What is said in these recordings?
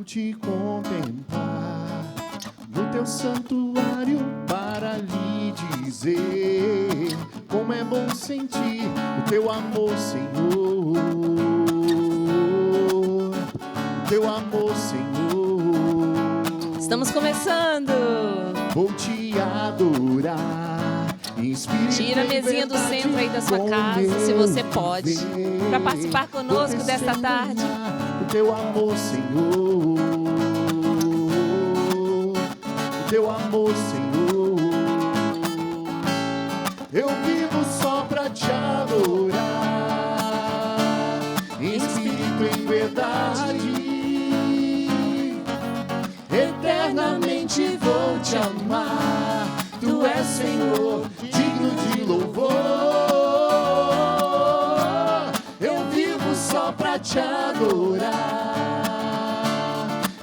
te contemplar no teu santuário para lhe dizer como é bom sentir o teu amor, Senhor. O teu amor, Senhor. Estamos começando. Vou te adorar. Tira a mesinha do centro aí da sua casa, se você pode, para participar conosco desta tarde. O teu amor, Senhor. O teu amor, Senhor. Eu vivo só pra te adorar, em espírito e em verdade. Eternamente vou te amar. Tu és Senhor, digno de louvor. Eu vivo só pra te adorar,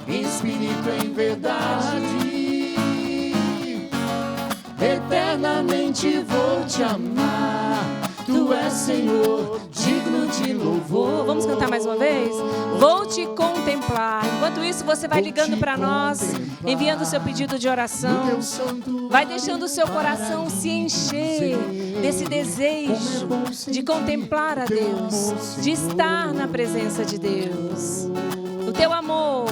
em espírito e em verdade. Eternamente vou te amar. Tu és Senhor, digno de louvor. Vamos cantar mais uma vez? Vou te contemplar. Enquanto isso, você vai ligando para nós, enviando o seu pedido de oração. Vai deixando o seu coração se encher desse desejo de contemplar a Deus, de estar na presença de Deus. O teu amor,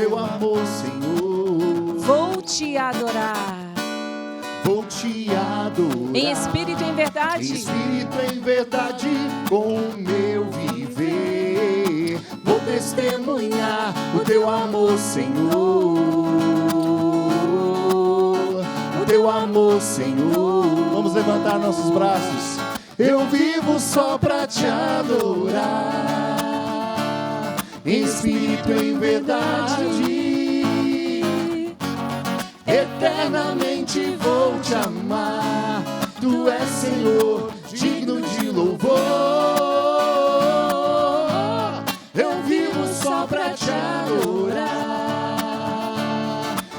Senhor. Vou te adorar. Vou te adorar, em espírito e em verdade. Em espírito e em verdade, com o meu viver. Vou testemunhar o teu amor, Senhor. O teu amor, Senhor. Vamos levantar nossos braços. Eu vivo só pra te adorar, em espírito e em verdade. Eternamente vou te amar. Tu és Senhor, digno de louvor. Eu vivo só pra te adorar,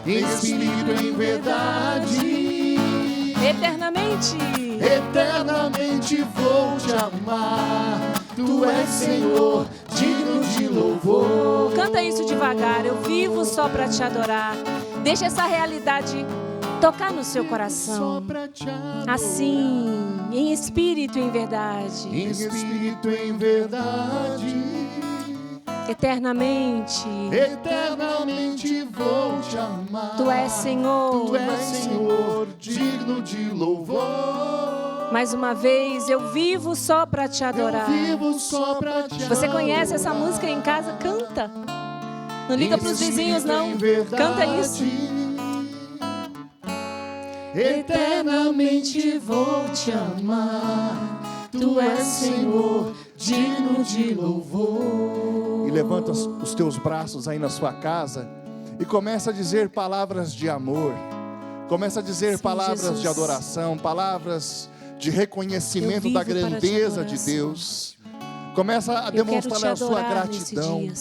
em espírito e em verdade. Eternamente vou te amar. Tu és Senhor, digno de louvor. Canta isso devagar. Eu vivo só pra te adorar. Deixa essa realidade tocar no seu coração. Assim, em espírito e em verdade. Em espírito e em verdade. Eternamente vou te amar. Tu és Senhor. Tu és Senhor, digno de louvor. Mais uma vez, eu vivo só pra te adorar. Eu vivo só pra te adorar. Você conhece essa música em casa? Canta. Não liga pros vizinhos, não. Canta isso. Eternamente vou te amar. Tu és Senhor, digno de louvor. E levanta os teus braços aí na sua casa e começa a dizer palavras de amor. Começa a dizer palavras Jesus. de adoração, palavras de reconhecimento da grandeza de Deus. Começa a demonstrar a sua gratidão. Dia,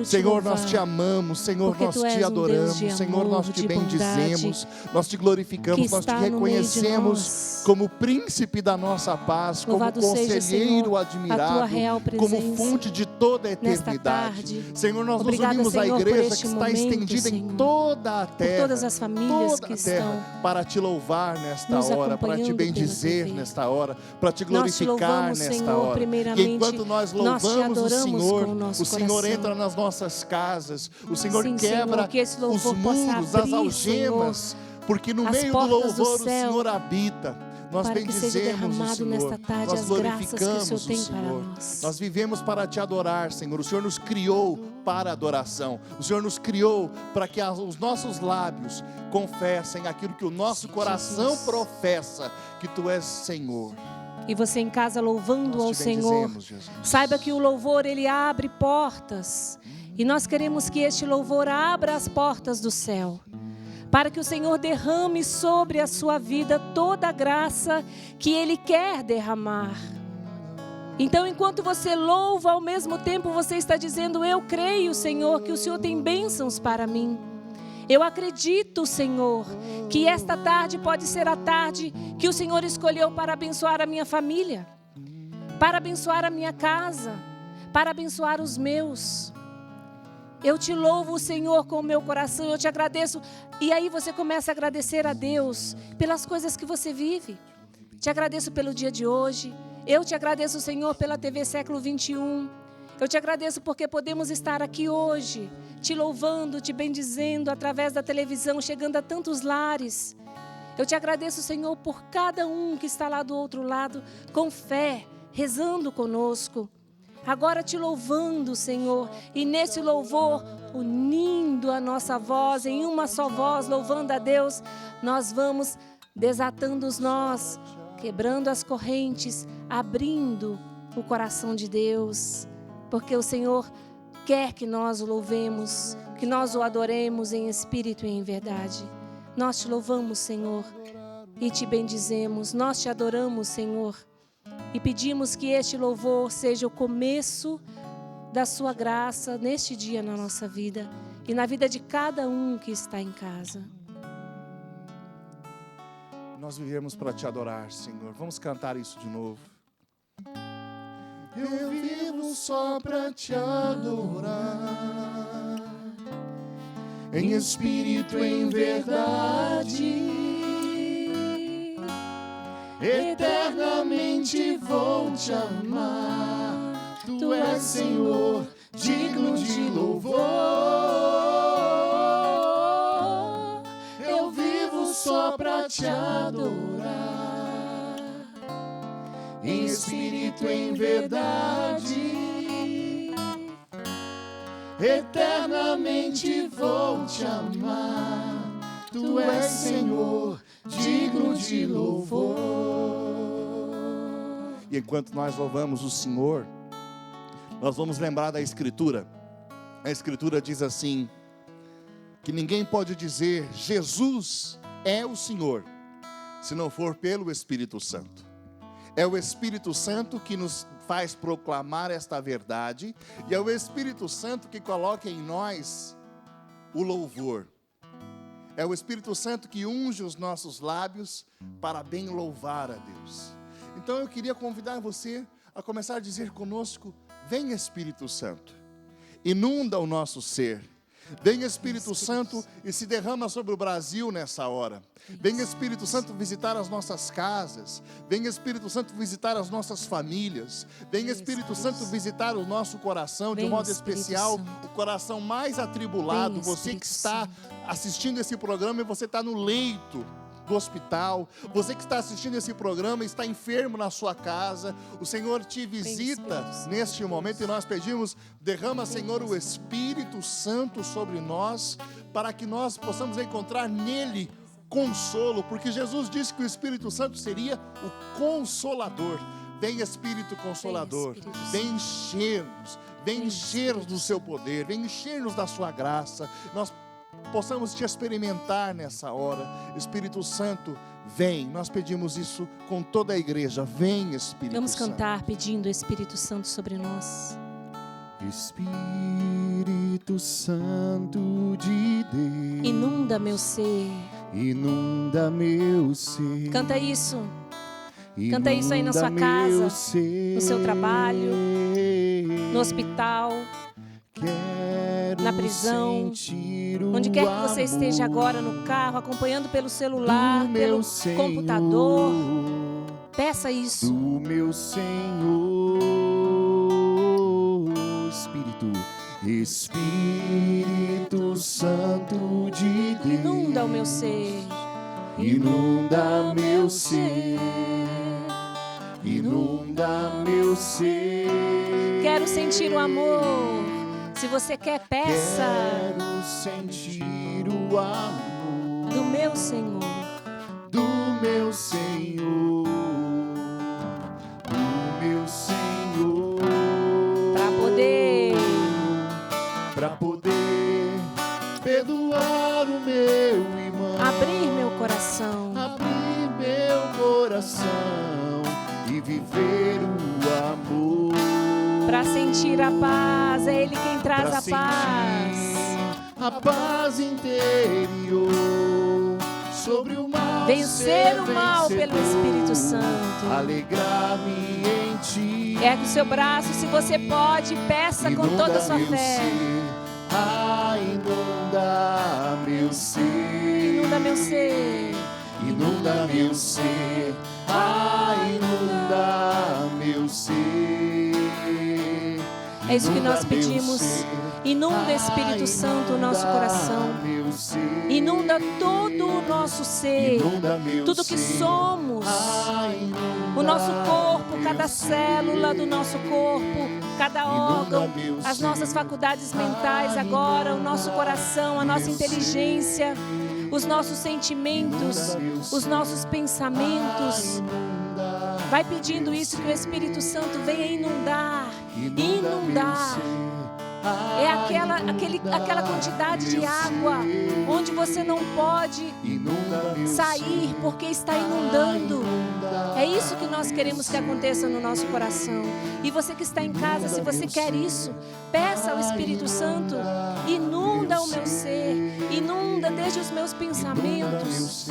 Senhor, nós te amamos. Senhor, nós te adoramos. Senhor, nós te bendizemos. Nós te glorificamos. Nós te reconhecemos como príncipe da nossa paz, como conselheiro admirável, como fonte de toda a eternidade. Senhor, nós nos unimos à igreja que está estendida em toda a terra, por todas as famílias que estão para te louvar nesta hora, para te bendizer nesta hora, para te glorificar nesta hora. E enquanto nós louvamos o Senhor entra nas nossas casas, o Senhor quebra os muros, as algemas, porque no meio do louvor o Senhor habita. Nós bendizemos o Senhor, nós glorificamos o Senhor. Nós vivemos para te adorar, Senhor. O Senhor nos criou para a adoração. O Senhor nos criou para que os nossos lábios confessem aquilo que o nosso coração professa, que Tu és Senhor. E você em casa louvando ao Senhor, saiba que o louvor, ele abre portas. E nós queremos que este louvor abra as portas do céu, para que o Senhor derrame sobre a sua vida toda a graça que Ele quer derramar. Então, enquanto você louva, ao mesmo tempo você está dizendo: eu creio, Senhor, que o Senhor tem bênçãos para mim. Eu acredito, Senhor, que esta tarde pode ser a tarde que o Senhor escolheu para abençoar a minha família, para abençoar a minha casa, para abençoar os meus. Eu te louvo, Senhor, com o meu coração, eu te agradeço. E aí você começa a agradecer a Deus pelas coisas que você vive. Te agradeço pelo dia de hoje. Eu te agradeço, Senhor, pela TV Século 21. Eu te agradeço porque podemos estar aqui hoje, te louvando, te bendizendo através da televisão, chegando a tantos lares. Eu te agradeço, Senhor, por cada um que está lá do outro lado, com fé, rezando conosco. Agora te louvando, Senhor, e nesse louvor, unindo a nossa voz em uma só voz, louvando a Deus, nós vamos desatando os nós, quebrando as correntes, abrindo o coração de Deus, porque o Senhor quer que nós o louvemos, que nós o adoremos em espírito e em verdade. Nós te louvamos, Senhor, e te bendizemos, nós te adoramos, Senhor, e pedimos que este louvor seja o começo da sua graça neste dia na nossa vida e na vida de cada um que está em casa. Nós vivemos para te adorar, Senhor. Vamos cantar isso de novo. Eu vivo só para te adorar, em espírito e em verdade. Eternamente vou te amar. Tu és, Senhor, digno de louvor. Eu vivo só para te adorar, em espírito e em verdade. Eternamente vou te amar. Tu és, Senhor, digno de louvor. E enquanto nós louvamos o Senhor, nós vamos lembrar da Escritura. A Escritura diz assim, que ninguém pode dizer Jesus é o Senhor, se não for pelo Espírito Santo. É o Espírito Santo que nos faz proclamar esta verdade, e é o Espírito Santo que coloca em nós o louvor. É o Espírito Santo que unge os nossos lábios para bem louvar a Deus. Então eu queria convidar você a começar a dizer conosco: vem Espírito Santo, inunda o nosso ser. Vem Espírito Santo e se derrama sobre o Brasil nessa hora. Vem Espírito Santo visitar as nossas casas. Vem Espírito Santo visitar as nossas famílias. Vem Espírito Santo visitar o nosso coração, de modo especial, o coração mais atribulado. Você que está assistindo esse programa e você está no leito do hospital, você que está assistindo esse programa e está enfermo na sua casa, o Senhor te visita neste momento e nós pedimos: derrama, Senhor, o Espírito Santo sobre nós, para que nós possamos encontrar nele consolo, porque Jesus disse que o Espírito Santo seria o Consolador. Vem Espírito Consolador, vem encher-nos, vem encher-nos do seu poder, vem encher-nos da sua graça, nós possamos te experimentar nessa hora. Espírito Santo, vem. Nós pedimos isso com toda a igreja. Vem, Espírito Santo. Vamos cantar pedindo o Espírito Santo sobre nós. Espírito Santo de Deus, inunda meu ser. Inunda meu ser. Canta isso. Canta isso aí na sua casa, no seu trabalho, no hospital, na prisão, onde quer que você esteja agora, no carro, acompanhando pelo celular, pelo computador. Peça isso. Do meu Senhor, Espírito Santo de Deus, inunda o meu ser. Inunda meu ser. Inunda meu ser. Quero sentir o amor. Se você quer, peça. Quero sentir o amor do meu Senhor. Do meu Senhor. Do meu Senhor. Para poder perdoar o meu irmão. Abrir meu coração. Abrir meu coração e viver o amor. Para sentir a paz, é Ele quem traz a paz. A paz interior sobre o mal. Vencer o mal pelo Espírito Santo. Alegrar-me em Ti. Ergue o seu braço, se você pode, peça com toda a sua fé. inunda meu ser. Inunda meu ser. Inunda meu ser. Inunda meu ser. É isso que nós pedimos. Inunda, Espírito Santo, o nosso coração. Inunda todo o nosso ser. Tudo que somos. O nosso corpo, cada célula do nosso corpo, cada órgão, as nossas faculdades mentais agora, o nosso coração, a nossa inteligência, os nossos sentimentos, os nossos pensamentos. Vai pedindo isso, que o Espírito Santo venha inundar, inundar. É aquela quantidade de água onde você não pode sair porque está inundando. É isso que nós queremos que aconteça no nosso coração. E você que está em casa, se você quer isso, peça ao Espírito Santo, inunda o meu ser, inunda desde os meus pensamentos,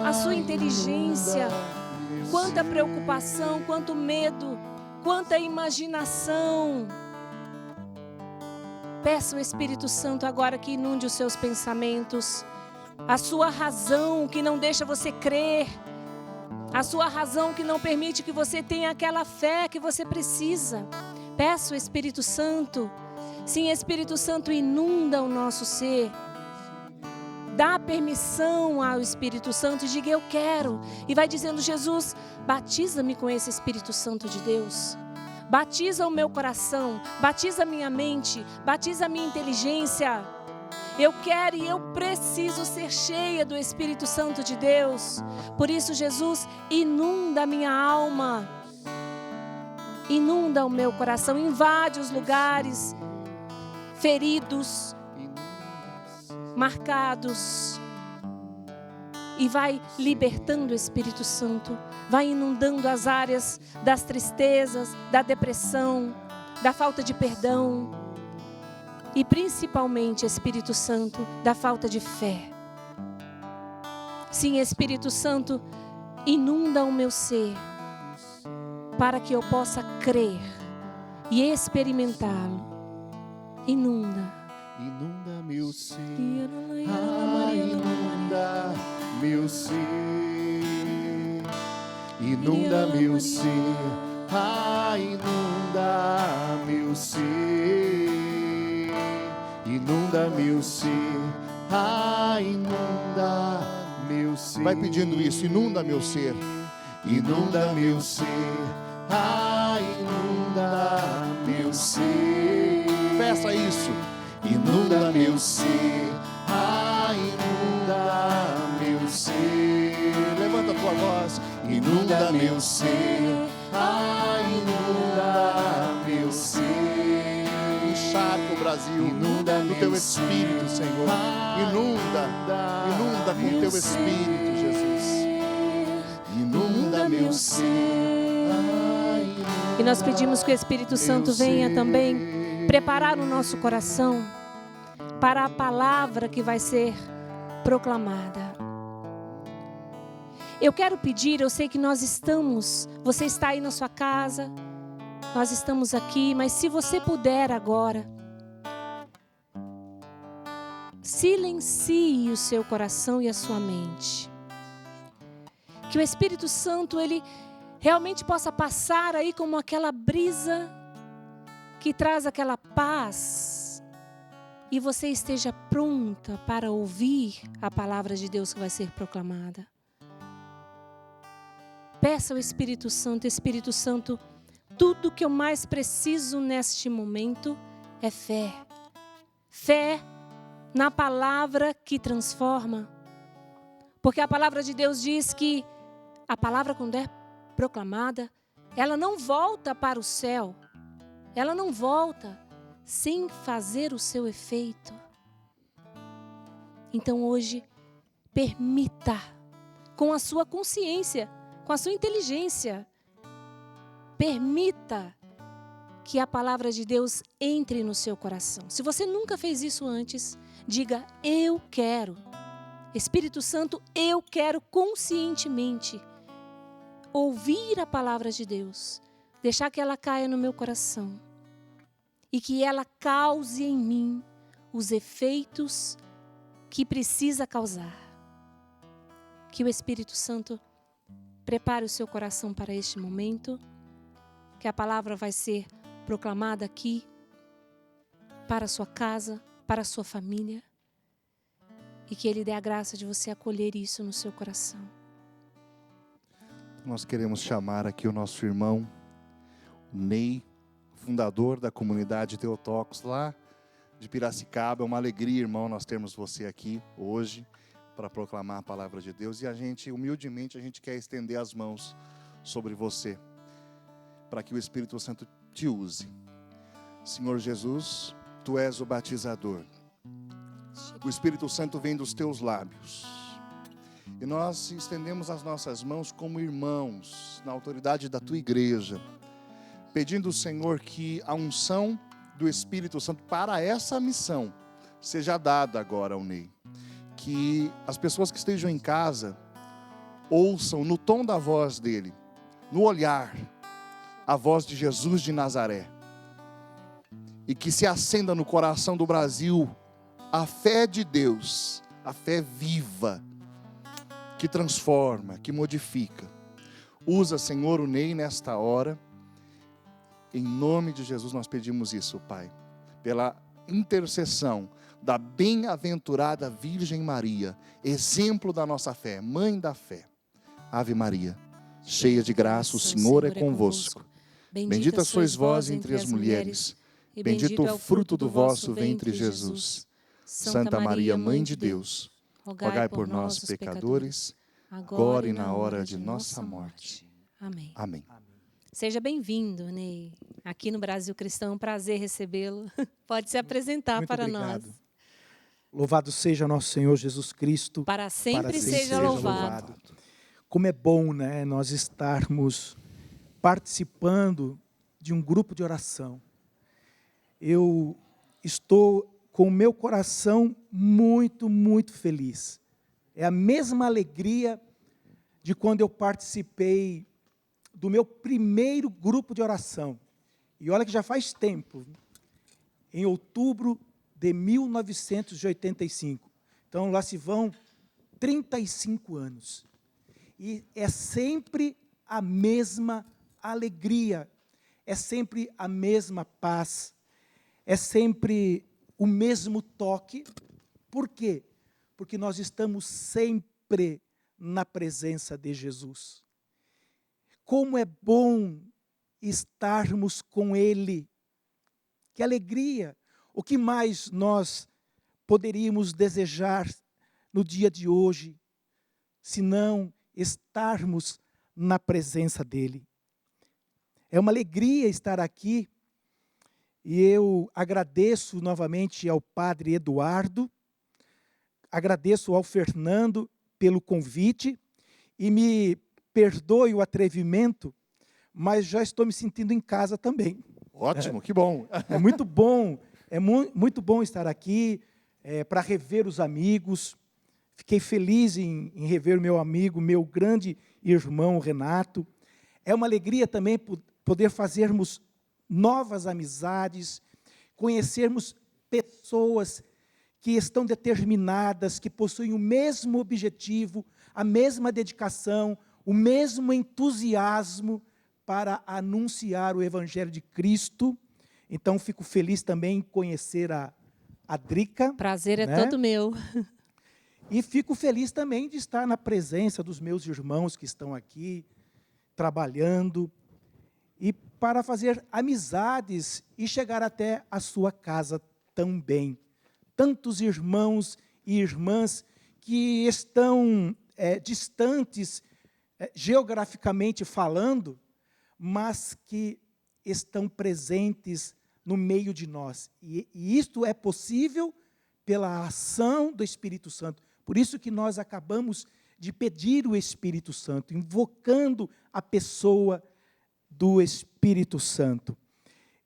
a sua inteligência, quanta preocupação, quanto medo, quanta imaginação. Peça ao Espírito Santo agora que inunde os seus pensamentos, a sua razão que não deixa você crer, a sua razão que não permite que você tenha aquela fé que você precisa. Peça ao Espírito Santo. Sim, Espírito Santo, inunda o nosso ser. Dá permissão ao Espírito Santo e diga: eu quero. E vai dizendo: Jesus, batiza-me com esse Espírito Santo de Deus. Batiza o meu coração, batiza a minha mente, batiza a minha inteligência. Eu quero e eu preciso ser cheia do Espírito Santo de Deus. Por isso, Jesus, inunda a minha alma, inunda o meu coração, invade os lugares feridos, marcados. E vai libertando o Espírito Santo, vai inundando as áreas das tristezas, da depressão, da falta de perdão. E principalmente, Espírito Santo, da falta de fé. Sim, Espírito Santo, inunda o meu ser, para que eu possa crer e experimentá-lo. Inunda. Inunda meu ser. Inunda meu ser, inunda meu ser, inunda meu ser, inunda meu ser, inunda meu ser. Vai pedindo isso, inunda meu ser, inunda meu ser, inunda meu ser. Peça isso, inunda meu ser, inunda meu ser. Levanta a tua voz. Inunda meu ser, inunda meu ser. Encharca o Brasil do teu Espírito, Senhor. Inunda com o teu Espírito, Jesus. Inunda meu ser. E nós pedimos que o Espírito Santo venha também preparar o nosso coração para a palavra que vai ser proclamada. Eu quero pedir, eu sei que você está aí na sua casa, nós estamos aqui, mas se você puder agora, silencie o seu coração e a sua mente. Que o Espírito Santo, ele realmente possa passar aí como aquela brisa que traz aquela paz, e você esteja pronta para ouvir a palavra de Deus que vai ser proclamada. Peça ao Espírito Santo, tudo que eu mais preciso neste momento é fé. Fé na palavra que transforma. Porque a palavra de Deus diz que a palavra, quando é proclamada, ela não volta para o céu. Ela não volta sem fazer o seu efeito. Então hoje, permita, com a sua consciência, com a sua inteligência, permita que a palavra de Deus entre no seu coração. Se você nunca fez isso antes, diga: eu quero. Espírito Santo, eu quero conscientemente ouvir a palavra de Deus, deixar que ela caia no meu coração. e que ela cause em mim os efeitos que precisa causar. Que o Espírito Santo prepare o seu coração para este momento, que a palavra vai ser proclamada aqui, para a sua casa, para a sua família, e que Ele dê a graça de você acolher isso no seu coração. Nós queremos chamar aqui o nosso irmão Ney, fundador da comunidade Theotokos, lá de Piracicaba. É uma alegria, irmão, nós termos você aqui hoje para proclamar a palavra de Deus. E a gente, humildemente, a gente quer estender as mãos sobre você, para que o Espírito Santo te use. Senhor Jesus, Tu és o batizador. O Espírito Santo vem dos Teus lábios. E nós estendemos as nossas mãos como irmãos, na autoridade da Tua igreja, pedindo, Senhor, que a unção do Espírito Santo para essa missão seja dada agora ao Ney. Que as pessoas que estejam em casa ouçam no tom da voz dele, no olhar, a voz de Jesus de Nazaré. E que se acenda no coração do Brasil a fé de Deus, a fé viva, que transforma, que modifica. Usa, Senhor, o Ney nesta hora. Em nome de Jesus nós pedimos isso, Pai. Pela intercessão da bem-aventurada Virgem Maria, exemplo da nossa fé, mãe da fé. Ave Maria, cheia de graça, o Senhor é convosco. Bendita sois vós entre as mulheres, e bendito é o fruto do vosso ventre, Jesus. Santa Maria, Mãe de Deus, rogai por nós, pecadores, agora e na hora de nossa morte. Amém. Amém. Seja bem-vindo, Ney. Aqui no Brasil Cristão, é um prazer recebê-lo. Pode se apresentar Muito para obrigado. nós. Louvado seja nosso Senhor Jesus Cristo. Para sempre seja louvado. Como é bom, né, nós estarmos participando de um grupo de oração. Eu estou com o meu coração muito, muito feliz. É a mesma alegria de quando eu participei do meu primeiro grupo de oração. E olha que já faz tempo, em outubro de 1985. Então, lá se vão 35 anos. E é sempre a mesma alegria, é sempre a mesma paz, é sempre o mesmo toque. Por quê? Porque nós estamos sempre na presença de Jesus. Como é bom estarmos com Ele. Que alegria! O que mais nós poderíamos desejar no dia de hoje, se não estarmos na presença dEle? É uma alegria estar aqui, e eu agradeço novamente ao Padre Eduardo, agradeço ao Fernando pelo convite, e me perdoe o atrevimento, mas já estou me sentindo em casa também. Ótimo, que bom. É muito bom, muito bom estar aqui para rever os amigos. Fiquei feliz em rever o meu amigo, meu grande irmão Renato. É uma alegria também poder fazermos novas amizades, conhecermos pessoas que estão determinadas, que possuem o mesmo objetivo, a mesma dedicação, o mesmo entusiasmo para anunciar o Evangelho de Cristo. Então, fico feliz também em conhecer a Drica. Prazer é todo meu. E fico feliz também de estar na presença dos meus irmãos que estão aqui, trabalhando, e para fazer amizades e chegar até a sua casa também. Tantos irmãos e irmãs que estão distantes, geograficamente falando, mas que estão presentes no meio de nós. E isto é possível pela ação do Espírito Santo. Por isso que nós acabamos de pedir o Espírito Santo, invocando a pessoa do Espírito Santo.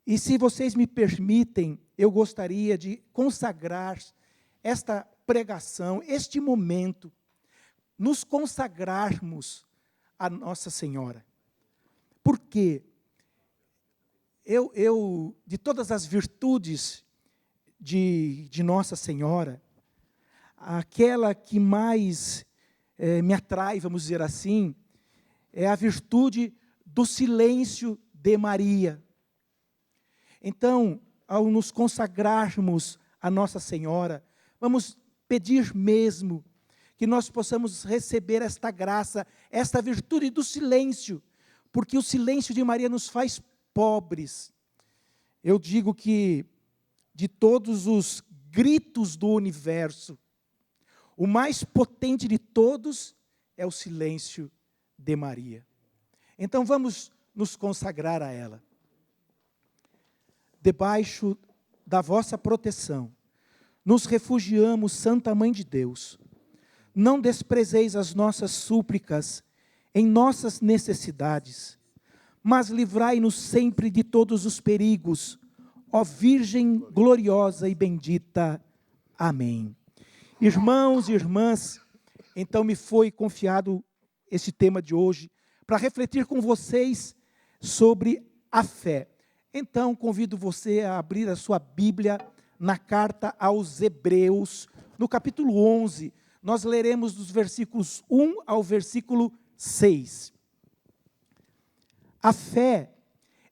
E se vocês me permitem, eu gostaria de consagrar esta pregação, este momento, nos consagrarmos a Nossa Senhora. Por quê? de todas as virtudes de Nossa Senhora, aquela que mais me atrai, vamos dizer assim, é a virtude do silêncio de Maria. Então, ao nos consagrarmos a Nossa Senhora, vamos pedir mesmo que nós possamos receber esta graça, esta virtude do silêncio, porque o silêncio de Maria nos faz pobres. Eu digo que de todos os gritos do universo, o mais potente de todos é o silêncio de Maria. Então vamos nos consagrar a ela. Debaixo da vossa proteção, nos refugiamos, Santa Mãe de Deus. Não desprezeis as nossas súplicas em nossas necessidades, mas livrai-nos sempre de todos os perigos, ó Virgem gloriosa e bendita. Amém. Irmãos e irmãs, então me foi confiado esse tema de hoje, para refletir com vocês sobre a fé. Então, convido você a abrir a sua Bíblia na carta aos Hebreus, no capítulo 11, nós leremos dos versículos 1 ao versículo 6. A fé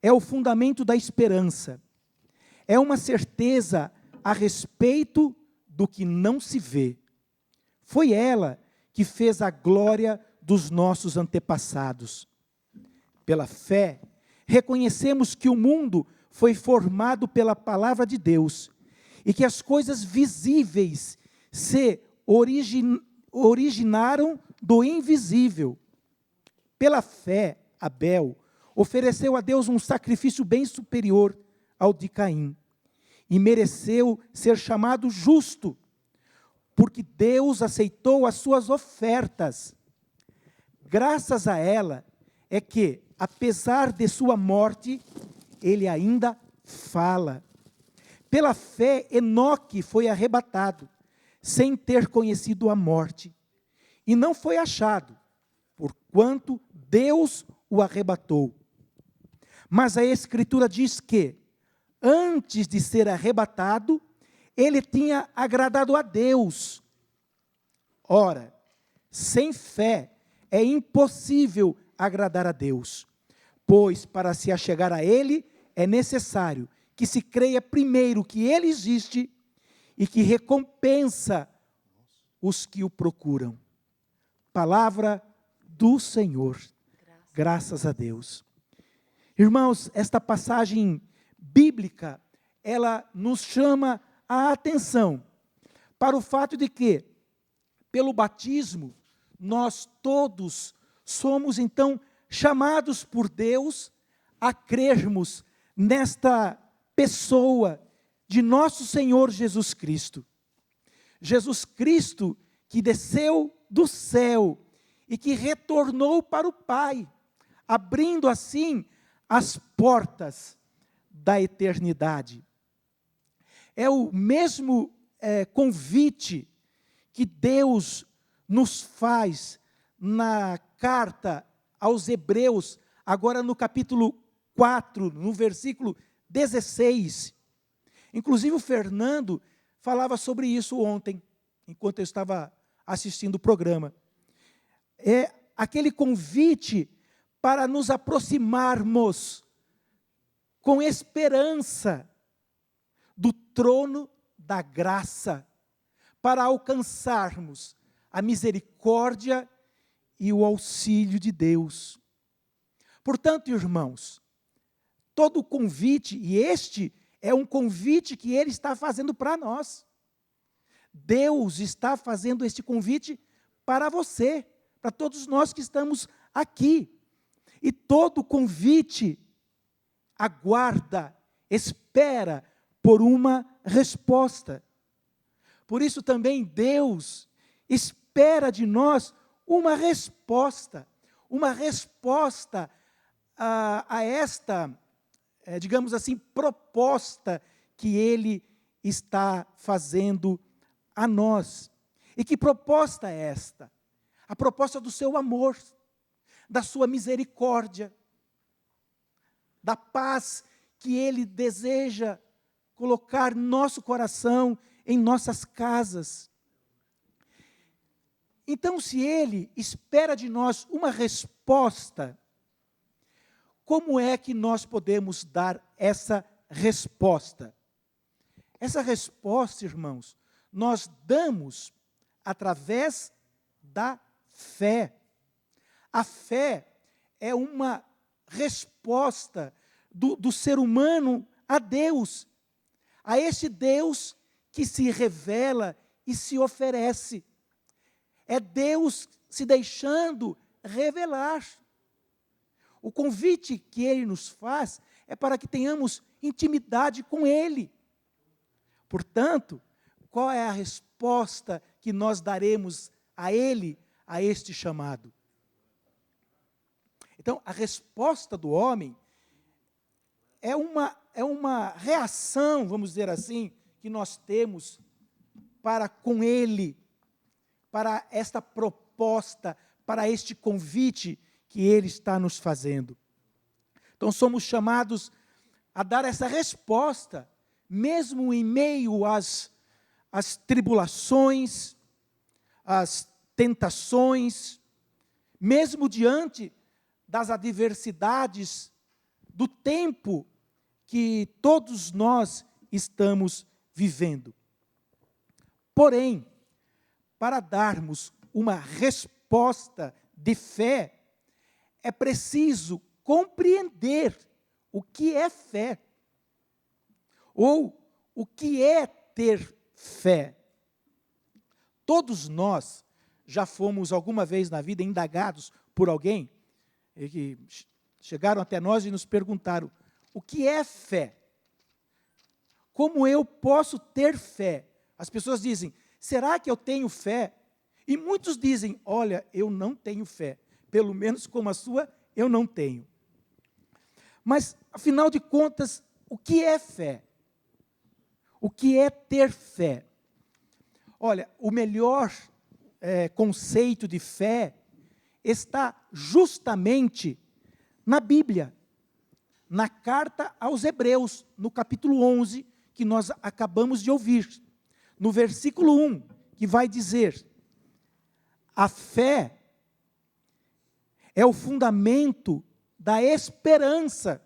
é o fundamento da esperança, é uma certeza a respeito do que não se vê. Foi ela que fez a glória dos nossos antepassados. Pela fé, reconhecemos que o mundo foi formado pela palavra de Deus e que as coisas visíveis se originaram do invisível. Pela fé, Abel ofereceu a Deus um sacrifício bem superior ao de Caim e mereceu ser chamado justo, porque Deus aceitou as suas ofertas. Graças a ela é que, apesar de sua morte, ele ainda fala. Pela fé, Enoque foi arrebatado, sem ter conhecido a morte, e não foi achado, porquanto Deus o arrebatou. Mas a Escritura diz que, antes de ser arrebatado, ele tinha agradado a Deus. Ora, sem fé é impossível agradar a Deus, pois para se achegar a Ele é necessário que se creia primeiro que Ele existe e que recompensa os que o procuram. Palavra do Senhor. Graças a Deus. Irmãos, esta passagem bíblica, ela nos chama a atenção para o fato de que, pelo batismo, nós todos somos então chamados por Deus a crermos nesta pessoa de nosso Senhor Jesus Cristo. Jesus Cristo que desceu do céu e que retornou para o Pai, abrindo assim as portas da eternidade. É o mesmo convite que Deus nos faz na carta aos Hebreus, agora no capítulo 4, no versículo 16. Inclusive o Fernando falava sobre isso ontem, enquanto eu estava assistindo o programa. É aquele convite para nos aproximarmos com esperança do trono da graça, para alcançarmos a misericórdia e o auxílio de Deus. Portanto, irmãos, todo o convite, e este é um convite que Ele está fazendo para nós. Deus está fazendo este convite para você, para todos nós que estamos aqui. E todo convite aguarda, espera por uma resposta. Por isso também Deus espera de nós uma resposta a esta, digamos assim, proposta que Ele está fazendo a nós. E que proposta é esta? A proposta do seu amor, da sua misericórdia, da paz que Ele deseja colocar nosso coração em nossas casas. Então, se Ele espera de nós uma resposta, como é que nós podemos dar essa resposta? Essa resposta, irmãos, nós damos através da fé. A fé é uma resposta do ser humano a Deus, a este Deus que se revela e se oferece. É Deus se deixando revelar. O convite que Ele nos faz é para que tenhamos intimidade com Ele. Portanto, qual é a resposta que nós daremos a Ele, a este chamado? Então, a resposta do homem é uma reação, vamos dizer assim, que nós temos para com Ele, para esta proposta, para este convite que Ele está nos fazendo. Então, somos chamados a dar essa resposta, mesmo em meio às tribulações, às tentações, mesmo diante das adversidades do tempo que todos nós estamos vivendo. Porém, para darmos uma resposta de fé, é preciso compreender o que é fé, ou o que é ter fé. Todos nós já fomos alguma vez na vida indagados por alguém, que chegaram até nós e nos perguntaram: o que é fé? Como eu posso ter fé? As pessoas dizem: será que eu tenho fé? E muitos dizem: olha, eu não tenho fé. Pelo menos como a sua, eu não tenho. Mas, afinal de contas, o que é fé? O que é ter fé? Olha, o melhor conceito de fé está justamente na Bíblia, na carta aos Hebreus, no capítulo 11, que nós acabamos de ouvir. No versículo 1, que vai dizer: a fé é o fundamento da esperança,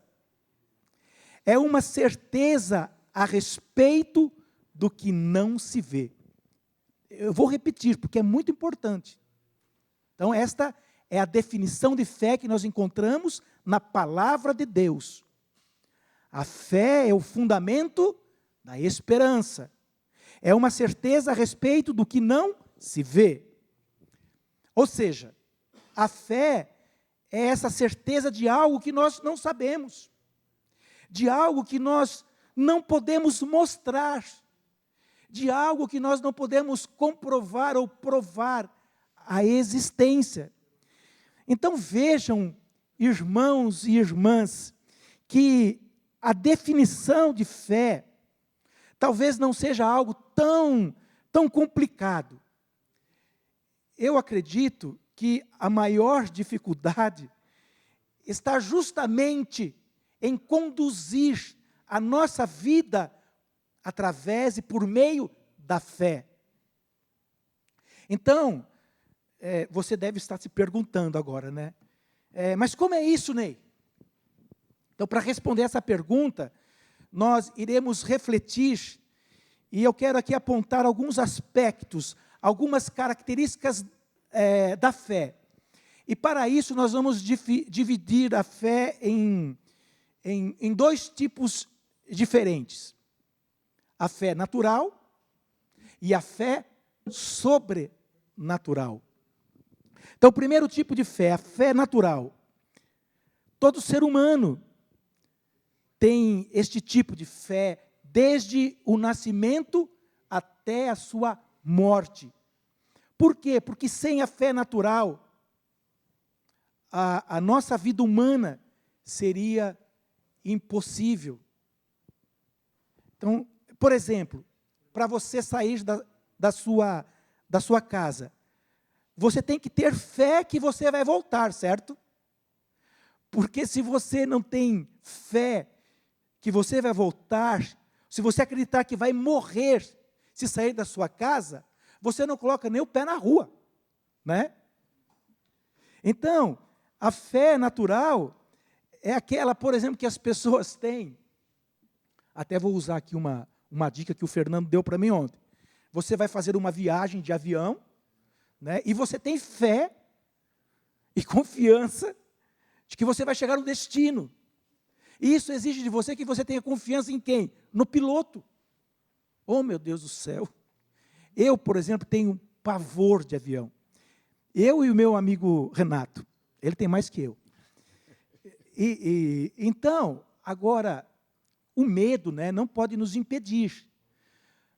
é uma certeza a respeito do que não se vê. Eu vou repetir, porque é muito importante. Então, esta é a definição de fé que nós encontramos na palavra de Deus. A fé é o fundamento da esperança. É uma certeza a respeito do que não se vê. Ou seja, a fé é essa certeza de algo que nós não sabemos, de algo que nós não podemos mostrar, de algo que nós não podemos comprovar ou provar a existência. Então vejam, irmãos e irmãs, que a definição de fé talvez não seja algo tão complicado. Eu acredito que a maior dificuldade está justamente em conduzir a nossa vida através e por meio da fé. Então, você deve estar se perguntando agora, né? Mas como é isso, Ney? Então, para responder essa pergunta, nós iremos refletir, e eu quero aqui apontar alguns aspectos, algumas características da fé. E para isso nós vamos dividir a fé em dois tipos diferentes. A fé natural e a fé sobrenatural. Então, o primeiro tipo de fé, a fé natural. Todo ser humano tem este tipo de fé desde o nascimento até a sua morte. Por quê? Porque sem a fé natural, a nossa vida humana seria impossível. Então, por exemplo, para você sair da sua casa, você tem que ter fé que você vai voltar, certo? Porque se você não tem fé que você vai voltar, se você acreditar que vai morrer se sair da sua casa, você não coloca nem o pé na rua, né? Então, a fé natural é aquela, por exemplo, que as pessoas têm. Até vou usar aqui uma dica que o Fernando deu para mim ontem. Você vai fazer uma viagem de avião, né? E você tem fé e confiança de que você vai chegar no destino. E isso exige de você que você tenha confiança em quem? No piloto. Oh, meu Deus do céu. Eu, por exemplo, tenho pavor de avião. Eu e o meu amigo Renato. Ele tem mais que eu. Então, agora, o medo, né, não pode nos impedir.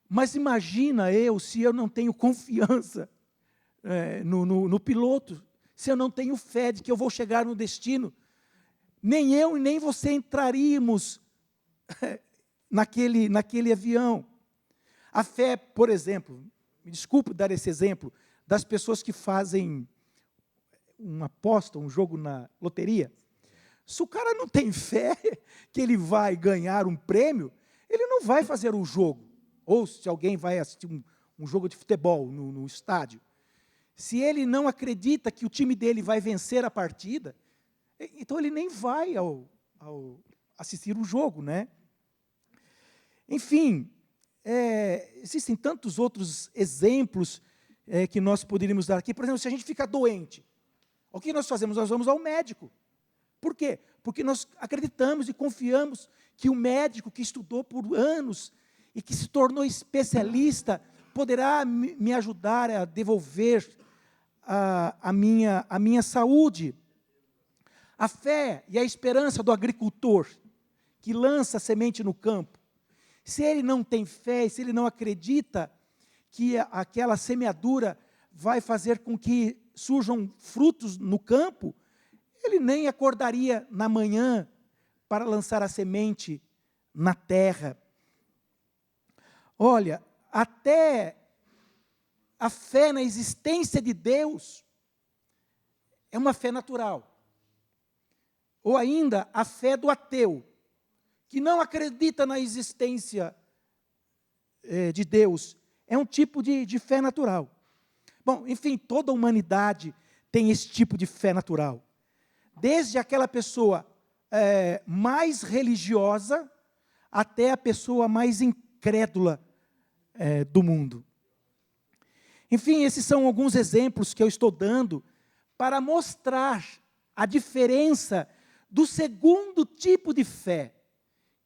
Mas imagina se eu não tenho confiança no piloto, se eu não tenho fé de que eu vou chegar no destino, nem eu e nem você entraríamos naquele avião. A fé, por exemplo, me desculpe dar esse exemplo, das pessoas que fazem uma aposta, um jogo na loteria. Se o cara não tem fé que ele vai ganhar um prêmio, ele não vai fazer o jogo. Ou se alguém vai assistir um jogo de futebol no estádio. Se ele não acredita que o time dele vai vencer a partida, então ele nem vai ao assistir o jogo, né? Enfim, existem tantos outros exemplos que nós poderíamos dar aqui. Por exemplo, se a gente fica doente, o que nós fazemos? Nós vamos ao médico. Por quê? Porque nós acreditamos e confiamos que o médico que estudou por anos e que se tornou especialista poderá me ajudar a devolver a minha saúde. A fé e a esperança do agricultor que lança a semente no campo. Se ele não tem fé, se ele não acredita que aquela semeadura vai fazer com que surjam frutos no campo, ele nem acordaria na manhã para lançar a semente na terra. Olha, até a fé na existência de Deus é uma fé natural. Ou ainda, a fé do ateu, que não acredita na existência de Deus, é um tipo de fé natural. Bom, enfim, toda a humanidade tem esse tipo de fé natural. Desde aquela pessoa mais religiosa até a pessoa mais incrédula do mundo. Enfim, esses são alguns exemplos que eu estou dando para mostrar a diferença do segundo tipo de fé,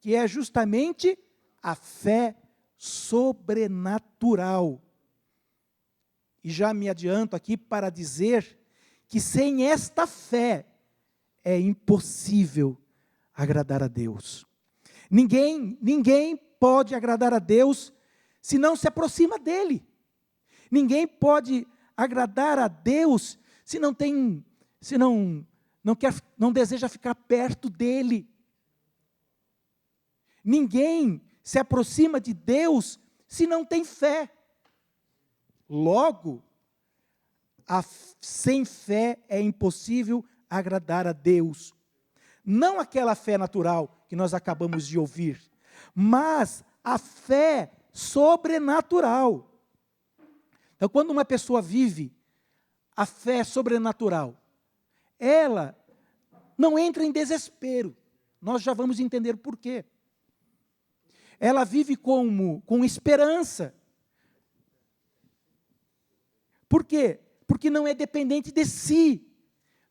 que é justamente a fé sobrenatural. E já me adianto aqui para dizer que sem esta fé é impossível agradar a Deus. Ninguém pode agradar a Deus se não se aproxima dele. Ninguém pode agradar a Deus se não deseja ficar perto dele. Ninguém se aproxima de Deus se não tem fé. Logo, sem fé é impossível agradar a Deus. Não aquela fé natural que nós acabamos de ouvir, mas a fé sobrenatural. Então, quando uma pessoa vive a fé sobrenatural, ela não entra em desespero. Nós já vamos entender por quê. Ela vive com esperança. Por quê? Porque não é dependente de si,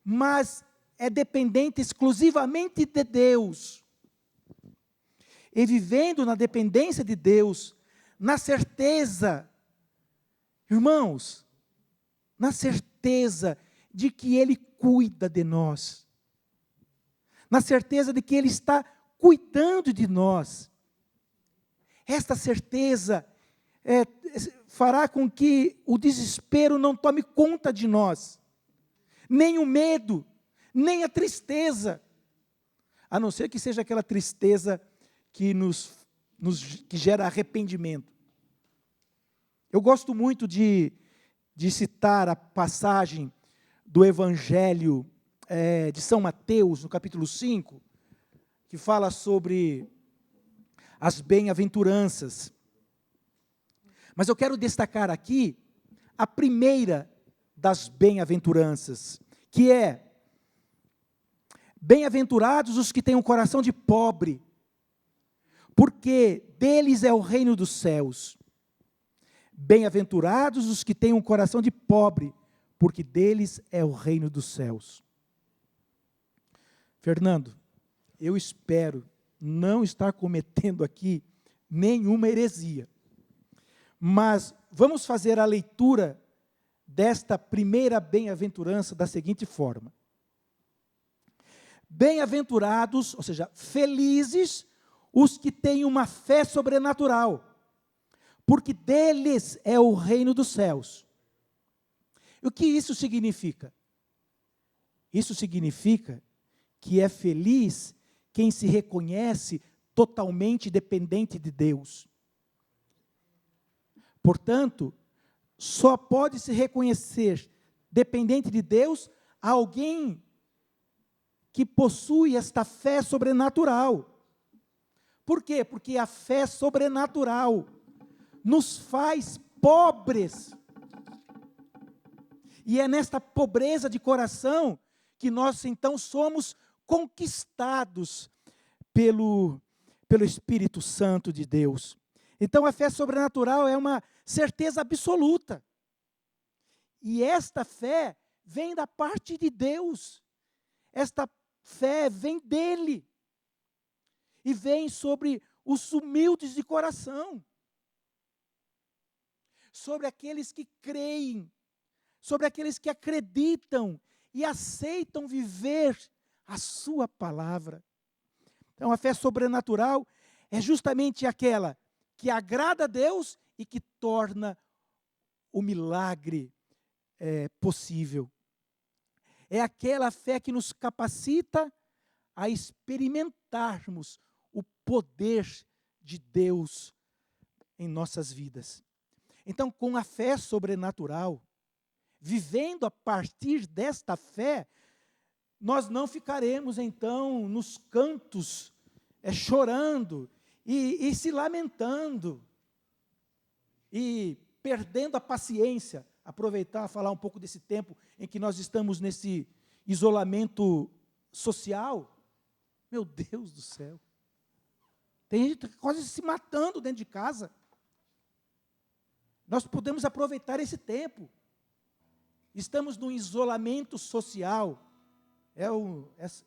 mas é dependente exclusivamente de Deus. E vivendo na dependência de Deus, na certeza, irmãos, na certeza de que Ele cuida de nós, na certeza de que Ele está cuidando de nós. Esta certeza fará com que o desespero não tome conta de nós, nem o medo, nem a tristeza, a não ser que seja aquela tristeza que que gera arrependimento. Eu gosto muito de citar a passagem do Evangelho de São Mateus, no capítulo 5, que fala sobre as bem-aventuranças. Mas eu quero destacar aqui a primeira das bem-aventuranças, que é: bem-aventurados os que têm um coração de pobre, porque deles é o reino dos céus. Bem-aventurados os que têm um coração de pobre, porque deles é o reino dos céus. Fernando, eu espero não estar cometendo aqui nenhuma heresia, mas vamos fazer a leitura desta primeira bem-aventurança da seguinte forma: bem-aventurados, ou seja, felizes os que têm uma fé sobrenatural, porque deles é o reino dos céus. O que isso significa? Isso significa que é feliz quem se reconhece totalmente dependente de Deus. Portanto, só pode se reconhecer dependente de Deus alguém que possui esta fé sobrenatural. Por quê? Porque a fé sobrenatural nos faz pobres. E é nesta pobreza de coração que nós então somos conquistados pelo Espírito Santo de Deus. Então a fé sobrenatural é uma certeza absoluta. E esta fé vem da parte de Deus. Esta fé vem dele. E vem sobre os humildes de coração. Sobre aqueles que creem. Sobre aqueles que acreditam e aceitam viver a sua palavra. Então a fé sobrenatural é justamente aquela que agrada a Deus e que torna o milagre possível. É aquela fé que nos capacita a experimentarmos o poder de Deus em nossas vidas. Então, com a fé sobrenatural, vivendo a partir desta fé, nós não ficaremos então nos cantos chorando e se lamentando e perdendo a paciência. Aproveitar, falar um pouco desse tempo em que nós estamos nesse isolamento social. Meu Deus do céu. Tem gente quase se matando dentro de casa. Nós podemos aproveitar esse tempo. Estamos num isolamento social.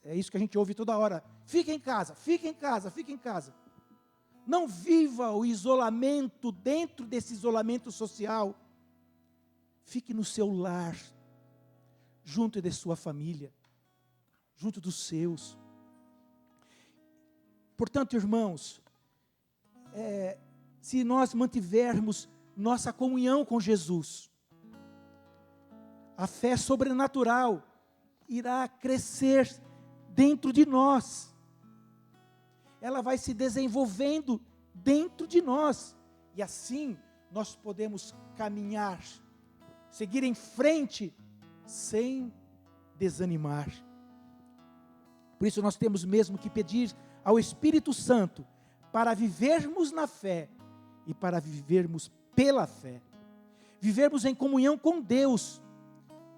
É isso que a gente ouve toda hora. Fique em casa, fique em casa, fique em casa. Não viva o isolamento dentro desse isolamento social. Fique no seu lar, junto de sua família, junto dos seus. Portanto, irmãos, se nós mantivermos nossa comunhão com Jesus, a fé sobrenatural irá crescer dentro de nós. Ela vai se desenvolvendo dentro de nós. E assim nós podemos caminhar, seguir em frente, sem desanimar. Por isso nós temos mesmo que pedir ao Espírito Santo para vivermos na fé e para vivermos pela fé. Vivermos em comunhão com Deus,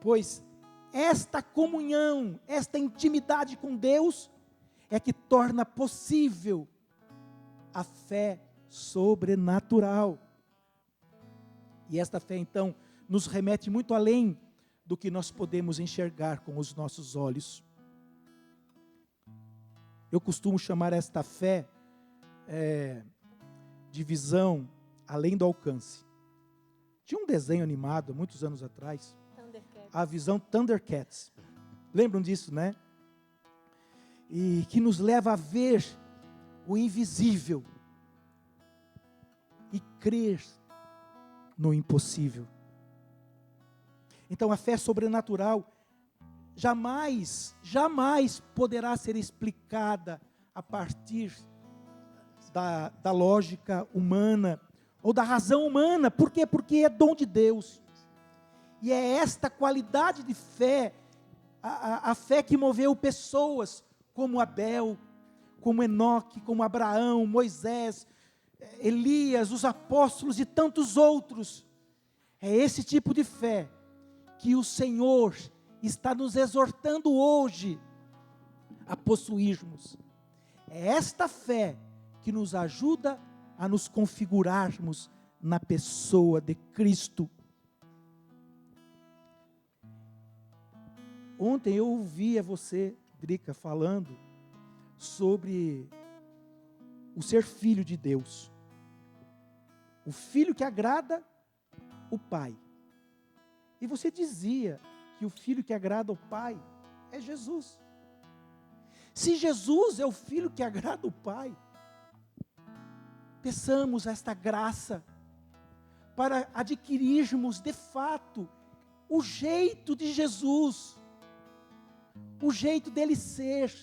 pois esta comunhão, esta intimidade com Deus é que torna possível a fé sobrenatural. E esta fé então nos remete muito além do que nós podemos enxergar com os nossos olhos. Eu costumo chamar esta fé de visão além do alcance. Tinha um desenho animado, muitos anos atrás, a visão Thundercats. Lembram disso, né? E que nos leva a ver o invisível e crer no impossível. Então a fé sobrenatural jamais poderá ser explicada a partir da lógica humana ou da razão humana. Por quê? Porque é dom de Deus. E é esta qualidade de fé, a fé que moveu pessoas como Abel, como Enoque, como Abraão, Moisés, Elias, os apóstolos e tantos outros. É esse tipo de fé que o Senhor está nos exortando hoje a possuirmos. É esta fé que nos ajuda a nos configurarmos na pessoa de Cristo. Ontem eu ouvia você, Drica, falando sobre o ser filho de Deus. O filho que agrada o Pai. E você dizia que o filho que agrada o Pai é Jesus. Se Jesus é o filho que agrada o Pai, peçamos esta graça para adquirirmos de fato o jeito de Jesus, o jeito dele ser.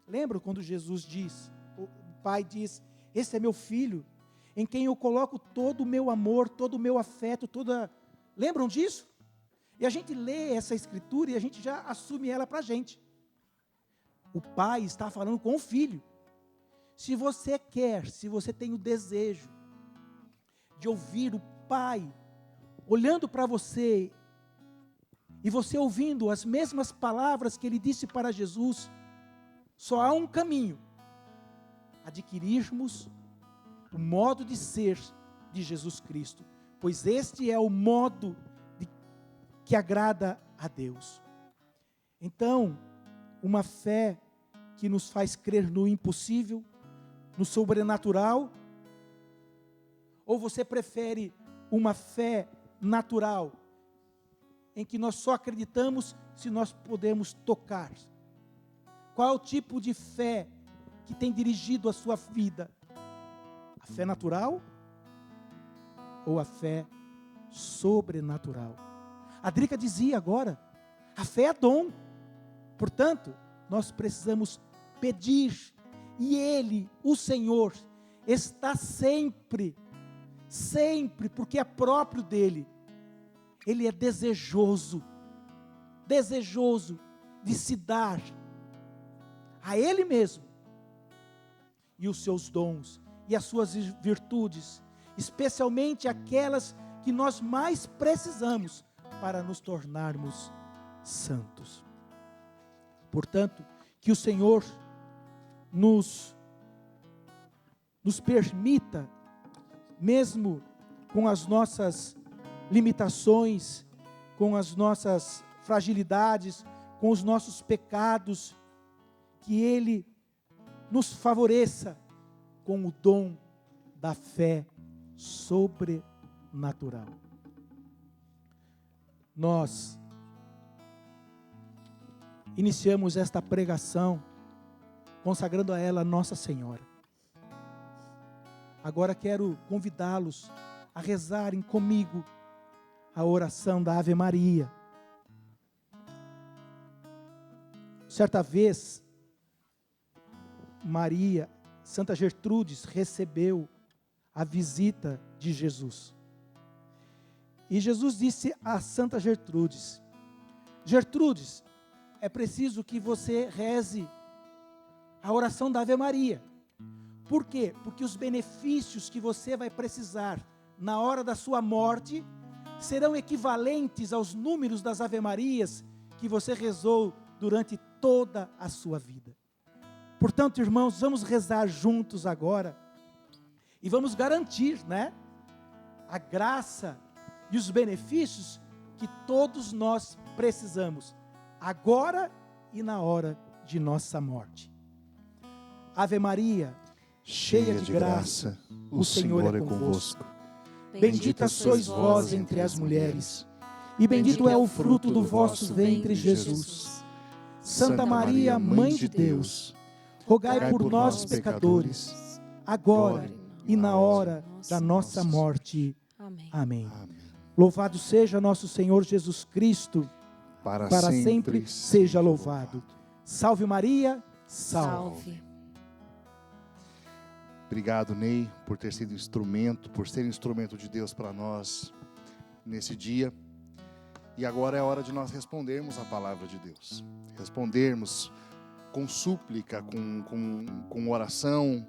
Lembra quando Jesus diz, o Pai diz, esse é meu filho, em quem eu coloco todo o meu amor, todo o meu afeto, lembram disso? E a gente lê essa escritura e a gente já assume ela para a gente. O Pai está falando com o Filho. Se você tem o desejo de ouvir o Pai olhando para você, e você ouvindo as mesmas palavras que Ele disse para Jesus, só há um caminho: adquirirmos o modo de ser de Jesus Cristo, pois este é o modo que agrada a Deus. Então, uma fé que nos faz crer no impossível, no sobrenatural, ou você prefere uma fé natural, em que nós só acreditamos se nós podemos tocar? Qual é o tipo de fé que tem dirigido a sua vida? A fé natural ou a fé sobrenatural? A Drica dizia agora, a fé é dom. Portanto, nós precisamos pedir, e Ele, o Senhor, está sempre, porque é próprio dEle. Ele é desejoso de se dar a Ele mesmo, e os seus dons, e as suas virtudes, especialmente aquelas que nós mais precisamos para nos tornarmos santos. Portanto, que o Senhor nos permita, mesmo com as nossas limitações, com as nossas fragilidades, com os nossos pecados, que Ele nos favoreça com o dom da fé sobrenatural. Nós iniciamos esta pregação consagrando a ela Nossa Senhora. Agora quero convidá-los a rezarem comigo a oração da Ave Maria. Certa vez, Maria, Santa Gertrudes, recebeu a visita de Jesus. E Jesus disse a Santa Gertrudes: Gertrudes, é preciso que você reze a oração da Ave Maria. Por quê? Porque os benefícios que você vai precisar na hora da sua morte serão equivalentes aos números das Ave Marias que você rezou durante toda a sua vida. Portanto, irmãos, vamos rezar juntos agora e vamos garantir, a graça e os benefícios que todos nós precisamos, agora e na hora de nossa morte. Ave Maria, cheia de graça, o Senhor é convosco. Bendita sois vós entre as mulheres, e bendito é o fruto do vosso ventre, Jesus. Santa Maria, Mãe de Deus, rogai por nós, pecadores, agora e na hora da nossa morte. Amém. Louvado seja nosso Senhor Jesus Cristo, para sempre seja louvado. Salve Maria, salve. Obrigado, Ney, por ter sido instrumento, por ser instrumento de Deus para nós nesse dia. E agora é a hora de nós respondermos a palavra de Deus. Respondermos com súplica, com oração,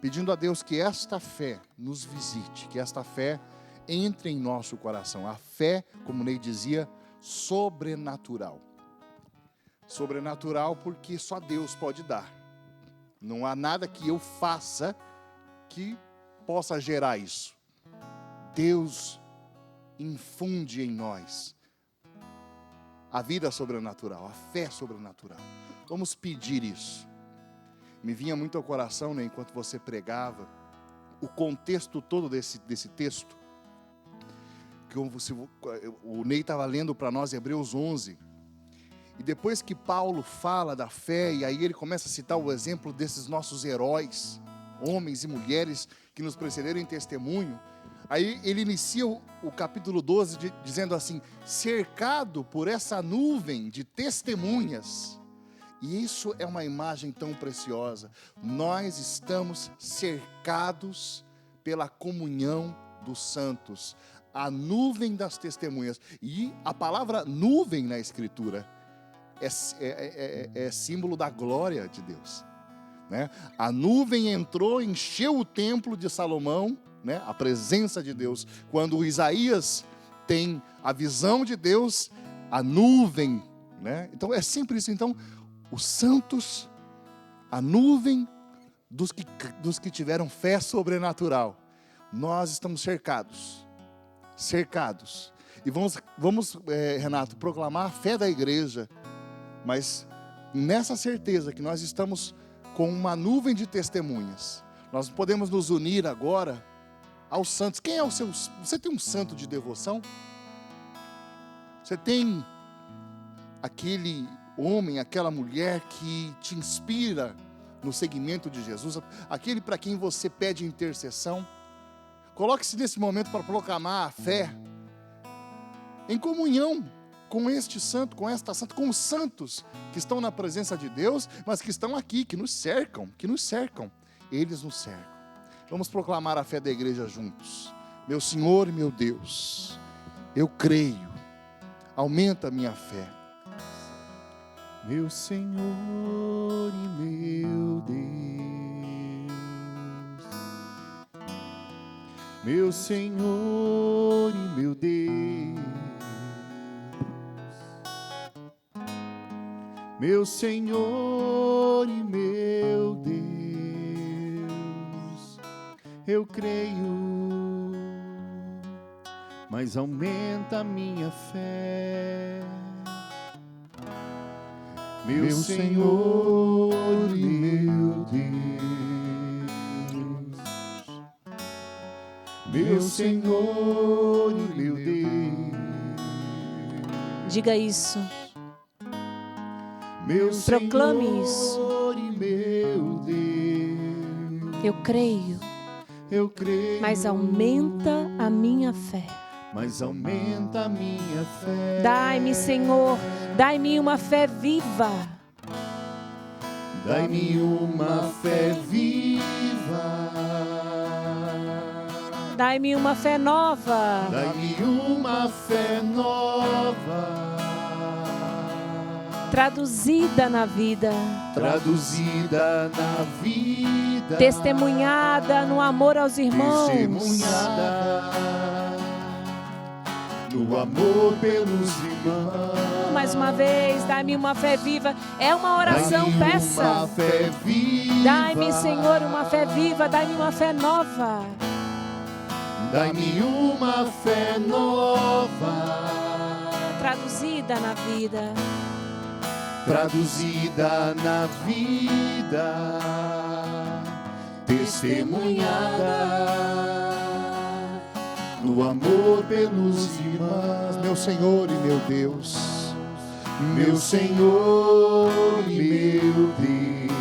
pedindo a Deus que esta fé nos visite, que esta fé entre em nosso coração. A fé, como Ney dizia, sobrenatural. Sobrenatural porque só Deus pode dar. Não há nada que eu faça que possa gerar isso. Deus infunde em nós a vida sobrenatural, a fé sobrenatural. Vamos pedir isso. Me vinha muito ao coração, né, enquanto você pregava, o contexto todo desse texto. Que o Ney estava lendo para nós Hebreus 11. E depois que Paulo fala da fé, e aí ele começa a citar o exemplo desses nossos heróis, homens e mulheres que nos precederam em testemunho. Aí ele inicia o capítulo 12 dizendo assim: cercado por essa nuvem de testemunhas. E isso é uma imagem tão preciosa. Nós estamos cercados pela comunhão dos santos. A nuvem das testemunhas. E a palavra nuvem na Escritura é símbolo da glória de Deus, né? A nuvem entrou, encheu o templo de Salomão, né? A presença de Deus. Quando Isaías tem a visão de Deus, a nuvem, né? Então é sempre isso. Então, os santos, a nuvem dos que tiveram fé sobrenatural. Nós estamos cercados. E vamos, Renato, proclamar a fé da igreja, mas nessa certeza que nós estamos com uma nuvem de testemunhas. Nós podemos nos unir agora aos santos. Quem é o seu? Você tem um santo de devoção? Você tem aquele homem, aquela mulher que te inspira no seguimento de Jesus? Aquele para quem você pede intercessão? Coloque-se nesse momento para proclamar a fé em comunhão com este santo, com esta santa, com os santos que estão na presença de Deus, mas que estão aqui, que nos cercam. Eles nos cercam. Vamos proclamar a fé da igreja juntos. Meu Senhor e meu Deus, eu creio, aumenta a minha fé. Meu Senhor e meu Deus, meu Senhor e meu Deus, meu Senhor e meu Deus, eu creio, mas aumenta a minha fé. Meu Senhor e meu Deus, meu Senhor e meu Deus. Diga isso. Meu Proclame isso. Senhor e meu Deus, eu creio, mas aumenta a minha fé. Mas aumenta a minha fé. Dai-me, Senhor, dai-me uma fé viva. Dai-me uma fé viva. Dai-me uma fé nova. Dai-me uma fé nova. Traduzida na vida. Traduzida na vida. Testemunhada no amor aos irmãos. Testemunhada no amor pelos irmãos. Mais uma vez, dai-me uma fé viva. É uma oração, dai-me peça. Uma fé viva. Dai-me, Senhor, uma fé viva. Dai-me uma fé nova. Dai-me uma fé nova. Traduzida na vida. Traduzida na vida. Testemunhada no amor pelos irmãos. Meu Senhor e meu Deus, meu Senhor e meu Deus.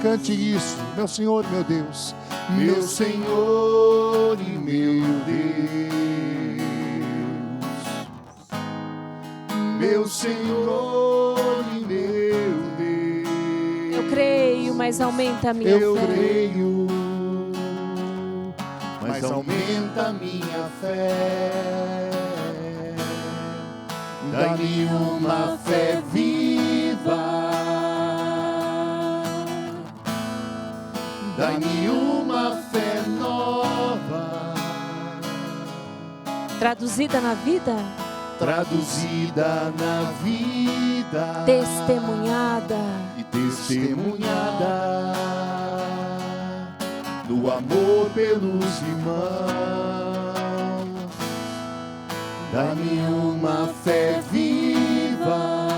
Cante isso, meu Senhor e meu Deus, meu Senhor e meu Deus, meu Senhor e meu Deus. Eu creio, mas aumenta a minha Eu fé. creio, mas aumenta a minha fé. Dai-me uma fé viva. Dai-me uma fé nova. Traduzida na vida? Traduzida na vida. Testemunhada. E testemunhada no amor pelos irmãos. Dá-me uma fé viva.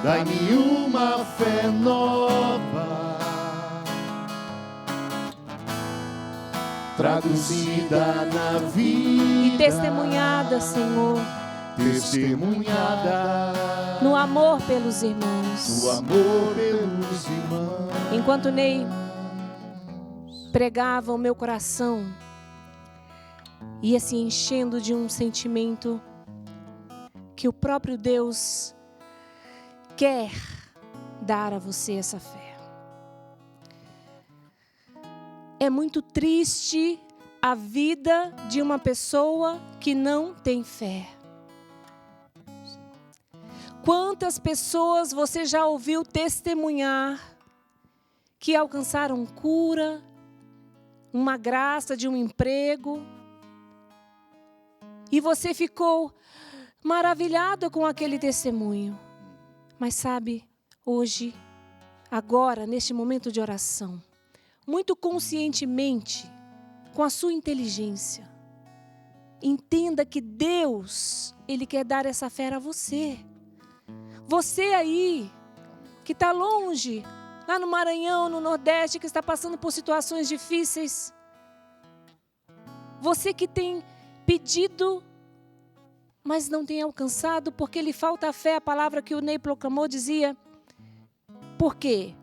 Dai-me uma fé nova, traduzida na vida. E testemunhada, Senhor. Testemunhada no amor pelos irmãos. No amor pelos irmãos. Enquanto Ney pregava, o meu coração ia se enchendo de um sentimento que o próprio Deus quer dar a você essa fé. É muito triste a vida de uma pessoa que não tem fé. Quantas pessoas você já ouviu testemunhar que alcançaram cura, uma graça de um emprego, e você ficou maravilhado com aquele testemunho? Mas sabe, hoje, agora, neste momento de oração, muito conscientemente, com a sua inteligência, entenda que Deus, Ele quer dar essa fé a você. Você aí, que está longe, lá no Maranhão, no Nordeste, que está passando por situações difíceis. Você que tem pedido, mas não tem alcançado, porque lhe falta a fé. A palavra que o Ney proclamou dizia: por quê?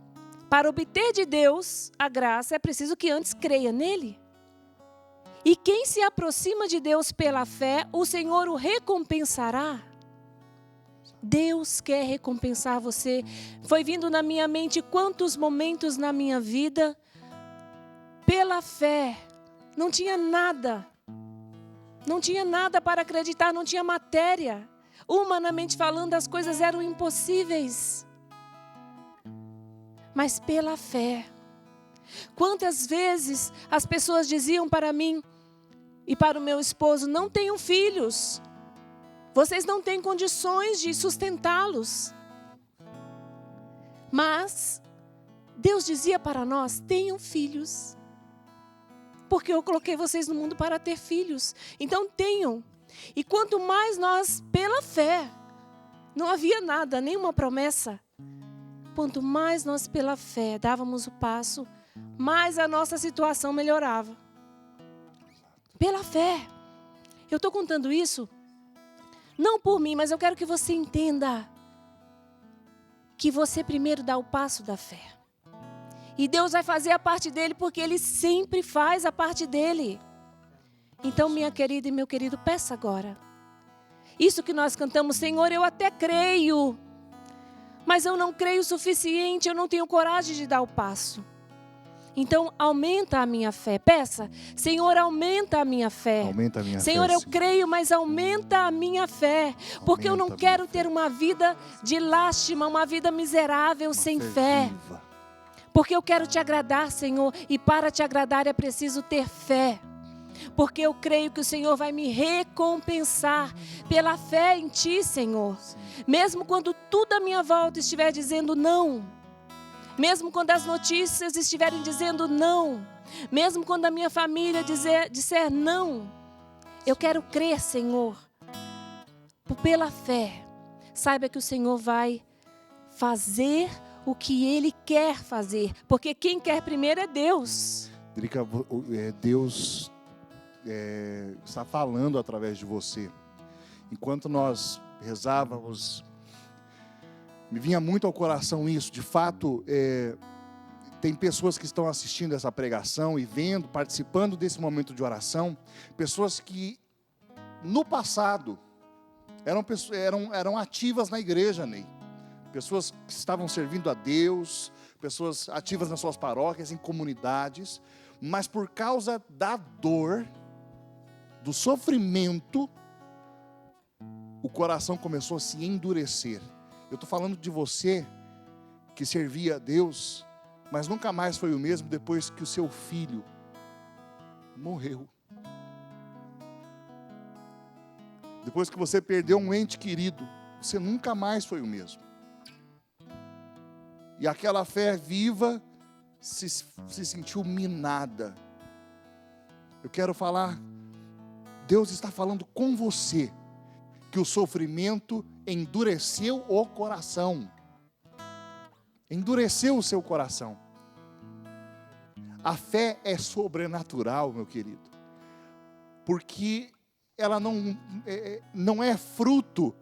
Para obter de Deus a graça é preciso que antes creia nele. E quem se aproxima de Deus pela fé, o Senhor o recompensará. Deus quer recompensar você. Foi vindo na minha mente quantos momentos na minha vida, pela fé, não tinha nada. Não tinha nada para acreditar, não tinha matéria. Humanamente falando, as coisas eram impossíveis. Mas pela fé. Quantas vezes as pessoas diziam para mim e para o meu esposo: não tenham filhos. Vocês não têm condições de sustentá-los. Mas Deus dizia para nós: tenham filhos. Porque eu coloquei vocês no mundo para ter filhos. Então tenham. E quanto mais nós, pela fé, não havia nada, nenhuma promessa. Quanto mais nós, pela fé, dávamos o passo, mais a nossa situação melhorava. Pela fé. Eu estou contando isso, não por mim, mas eu quero que você entenda que você primeiro dá o passo da fé. E Deus vai fazer a parte dele, porque Ele sempre faz a parte dele. Então, minha querida e meu querido, peça agora. Isso que nós cantamos: Senhor, eu até creio, mas eu não creio o suficiente, eu não tenho coragem de dar o passo. Então, aumenta a minha fé. Peça: Senhor, aumenta a minha fé. Aumenta a minha Senhor, fé, eu creio, mas aumenta a minha fé. Porque eu não quero ter uma vida de lástima, uma vida miserável, sem fé. Viva. Porque eu quero te agradar, Senhor, e para te agradar é preciso ter fé. Porque eu creio que o Senhor vai me recompensar pela fé em Ti, Senhor. Mesmo quando tudo à minha volta estiver dizendo não. Mesmo quando as notícias estiverem dizendo não. Mesmo quando a minha família disser não. Eu quero crer, Senhor. Pela fé. Saiba que o Senhor vai fazer o que Ele quer fazer, porque quem quer primeiro é Deus. Drica, Deus está falando através de você. Enquanto nós rezávamos, me vinha muito ao coração isso. De fato, tem pessoas que estão assistindo essa pregação e vendo, participando desse momento de oração, pessoas que no passado eram ativas na igreja, Ney. Pessoas que estavam servindo a Deus, pessoas ativas nas suas paróquias, em comunidades, mas por causa da dor, do sofrimento, o coração começou a se endurecer. Eu estou falando de você que servia a Deus, mas nunca mais foi o mesmo depois que o seu filho morreu. Depois que você perdeu um ente querido, você nunca mais foi o mesmo. E aquela fé viva se sentiu minada. Eu quero falar, Deus está falando com você, que o sofrimento endureceu o coração. Endureceu o seu coração. A fé é sobrenatural, meu querido, porque ela não é fruto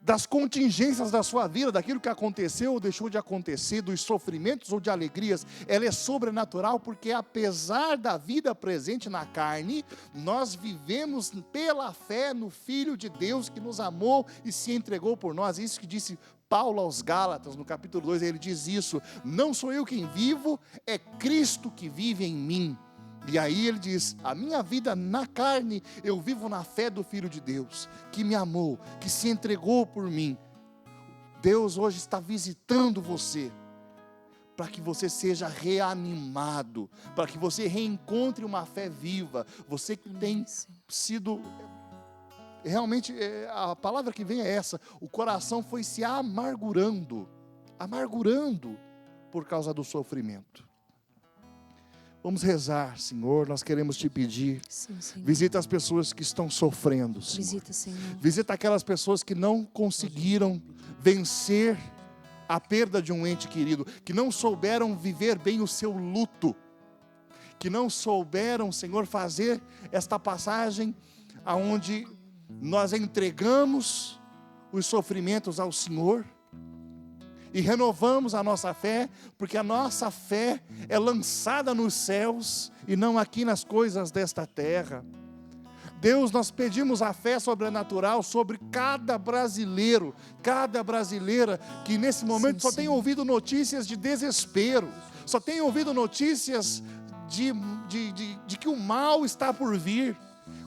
das contingências da sua vida, daquilo que aconteceu ou deixou de acontecer, dos sofrimentos ou de alegrias. Ela é sobrenatural porque, apesar da vida presente na carne, nós vivemos pela fé no Filho de Deus que nos amou e se entregou por nós. Isso que disse Paulo aos Gálatas, no capítulo 2, ele diz isso: não sou eu quem vivo, é Cristo que vive em mim. E aí ele diz, a minha vida na carne, eu vivo na fé do Filho de Deus, que me amou, que se entregou por mim. Deus hoje está visitando você, para que você seja reanimado, para que você reencontre uma fé viva. Você que tem sido, realmente, a palavra que vem é essa, o coração foi se amargurando por causa do sofrimento. Vamos rezar, Senhor, nós queremos te pedir. Sim, visita as pessoas que estão sofrendo, Senhor. Visita, Senhor. Visita aquelas pessoas que não conseguiram vencer a perda de um ente querido, que não souberam viver bem o seu luto, que não souberam, Senhor, fazer esta passagem aonde nós entregamos os sofrimentos ao Senhor e renovamos a nossa fé, porque a nossa fé é lançada nos céus e não aqui nas coisas desta terra. Deus, nós pedimos a fé sobrenatural sobre cada brasileiro, cada brasileira que nesse momento só tem ouvido notícias de desespero, só tem ouvido notícias de que o mal está por vir.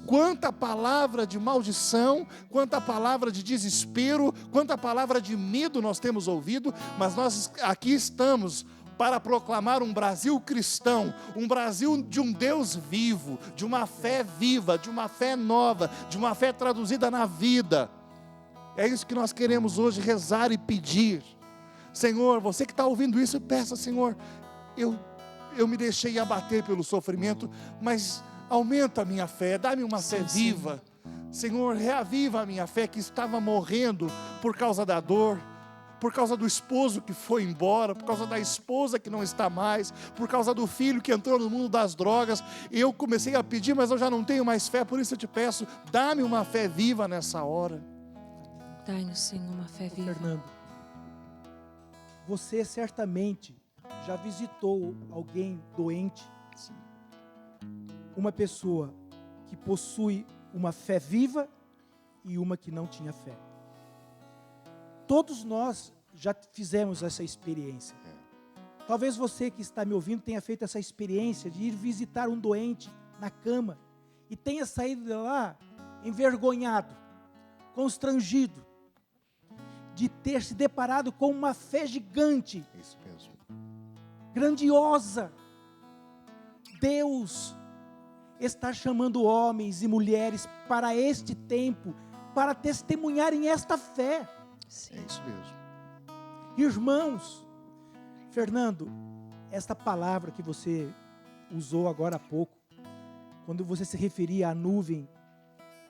Quanta palavra de maldição, quanta palavra de desespero, quanta palavra de medo nós temos ouvido, mas nós aqui estamos para proclamar um Brasil cristão, um Brasil de um Deus vivo, de uma fé viva, de uma fé nova, de uma fé traduzida na vida. É isso que nós queremos hoje rezar e pedir. Senhor, você que está ouvindo isso, peça, Senhor, eu me deixei abater pelo sofrimento, mas aumenta a minha fé, dá-me uma fé viva. Senhor, reaviva a minha fé que estava morrendo por causa da dor, por causa do esposo que foi embora, por causa da esposa que não está mais, por causa do filho que entrou no mundo das drogas. Eu comecei a pedir, mas eu já não tenho mais fé, por isso eu te peço, dá-me uma fé viva nessa hora. Dá-nos, Senhor, uma fé viva. Fernando, você certamente já visitou alguém doente? Sim. Uma pessoa que possui uma fé viva e uma que não tinha fé. Todos nós já fizemos essa experiência. Talvez você que está me ouvindo tenha feito essa experiência de ir visitar um doente na cama e tenha saído de lá envergonhado, constrangido, de ter se deparado com uma fé gigante, Isso mesmo. grandiosa. Deus está chamando homens e mulheres para este tempo, para testemunharem esta fé. É isso mesmo. Irmãos, Fernando, esta palavra que você usou agora há pouco, quando você se referia à nuvem,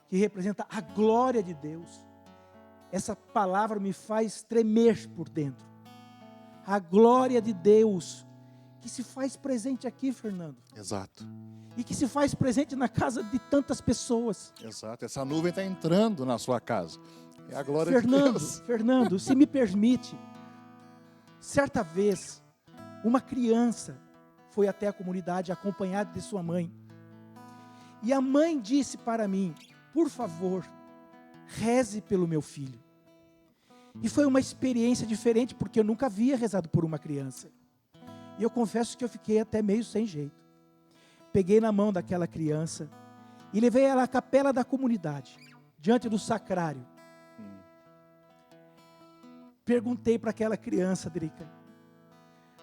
que representa a glória de Deus, essa palavra me faz tremer por dentro. A glória de Deus, que se faz presente aqui, Fernando. Exato. E que se faz presente na casa de tantas pessoas. Exato. Essa nuvem está entrando na sua casa. É a glória de Deus. Fernando, se me permite, certa vez, uma criança foi até a comunidade acompanhada de sua mãe. E a mãe disse para mim, por favor, reze pelo meu filho. E foi uma experiência diferente, porque eu nunca havia rezado por uma criança. E eu confesso que eu fiquei até meio sem jeito. Peguei na mão daquela criança e levei ela à capela da comunidade, diante do sacrário. perguntei para aquela criança, Drica,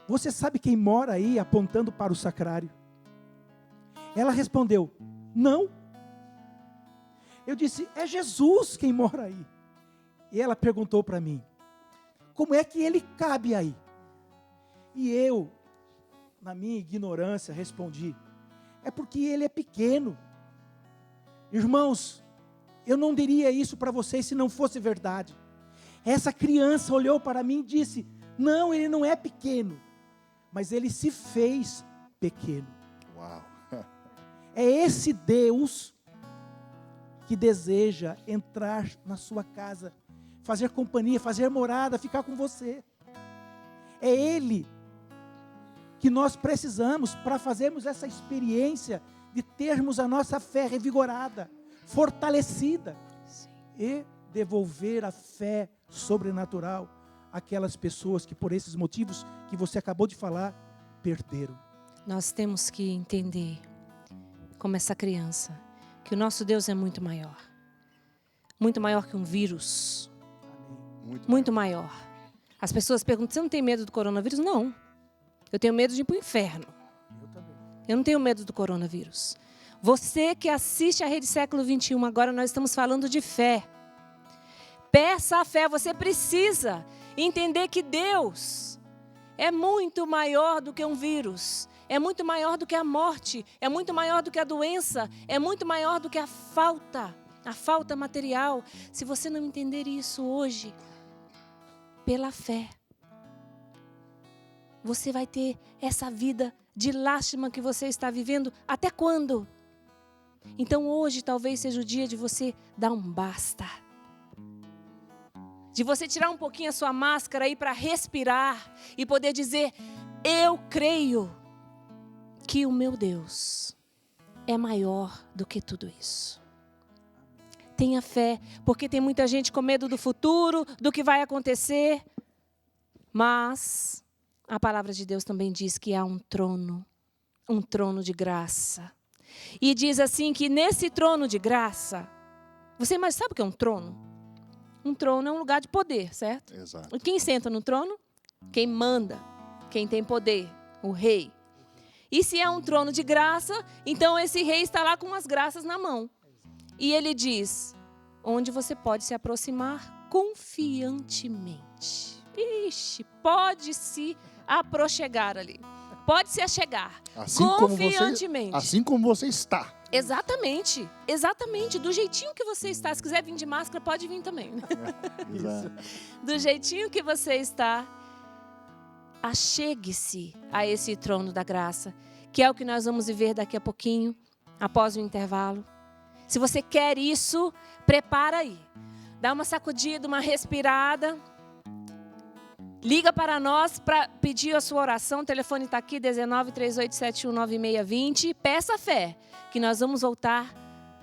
você sabe quem mora aí, apontando para o sacrário? Ela respondeu, não. Eu disse, é Jesus quem mora aí. E ela perguntou para mim, como é que ele cabe aí? E eu, na minha ignorância, respondi, é porque ele é pequeno. Irmãos, eu não diria isso para vocês se não fosse verdade. Essa criança olhou para mim e disse, não, ele não é pequeno, mas ele se fez pequeno. Uau. É esse Deus que deseja entrar na sua casa, fazer companhia, fazer morada, ficar com você. É Ele que nós precisamos para fazermos essa experiência de termos a nossa fé revigorada, fortalecida. Sim. E devolver a fé sobrenatural àquelas pessoas que por esses motivos que você acabou de falar, perderam. Nós temos que entender, como essa criança, que o nosso Deus é muito maior que um vírus. Amém. Muito maior. As pessoas perguntam, você não tem medo do coronavírus? Não, eu tenho medo de ir para o inferno. Eu também. Eu não tenho medo do coronavírus. Você que assiste a Rede Século XXI, agora nós estamos falando de fé. Peça a fé, você precisa entender que Deus é muito maior do que um vírus, é muito maior do que a morte, é muito maior do que a doença, é muito maior do que a falta material. Se você não entender isso hoje, pela fé, você vai ter essa vida de lástima que você está vivendo, até quando? Então hoje talvez seja o dia de você dar um basta. De você tirar um pouquinho a sua máscara aí para respirar e poder dizer, eu creio que o meu Deus é maior do que tudo isso. Tenha fé, porque tem muita gente com medo do futuro, do que vai acontecer. Mas a palavra de Deus também diz que há um trono de graça. E diz assim que nesse trono de graça, você mais sabe o que é um trono? Um trono é um lugar de poder, certo? Exato. E quem senta no trono? Quem manda, quem tem poder, o rei. E se é um trono de graça, então esse rei está lá com as graças na mão. E ele diz, onde você pode se aproximar confiantemente. Ixi, pode se aproxegar ali. Pode se achegar confiantemente. Assim como você está. Exatamente, do jeitinho que você está. Se quiser vir de máscara, pode vir também. Do jeitinho que você está, achegue-se a esse trono da graça, que é o que nós vamos viver daqui a pouquinho, após o intervalo. Se você quer isso, prepara aí. Dá uma sacudida, uma respirada. Liga para nós para pedir a sua oração. O telefone está aqui, 1938719620. Peça fé, que nós vamos voltar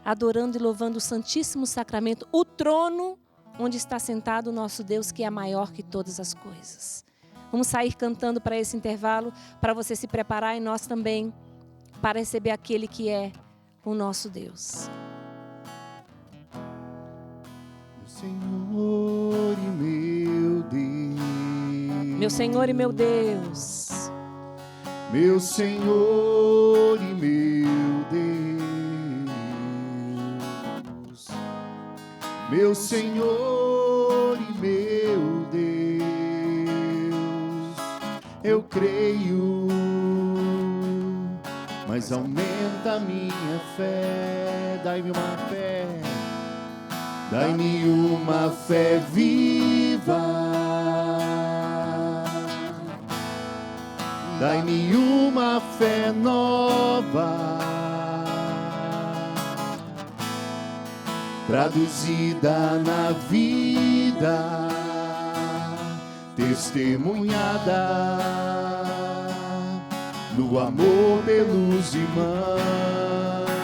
adorando e louvando o Santíssimo Sacramento, o trono onde está sentado o nosso Deus, que é maior que todas as coisas. Vamos sair cantando para esse intervalo, para você se preparar e nós também, para receber aquele que é o nosso Deus. Senhor e meu Deus. Meu Senhor e meu Deus. Meu Senhor e meu Deus. Meu Senhor e meu Deus. Eu creio, mas aumenta a minha fé. Dai-me uma fé. Dai-me uma fé viva. Dai-me uma fé nova, traduzida na vida, testemunhada no amor pelos irmãos.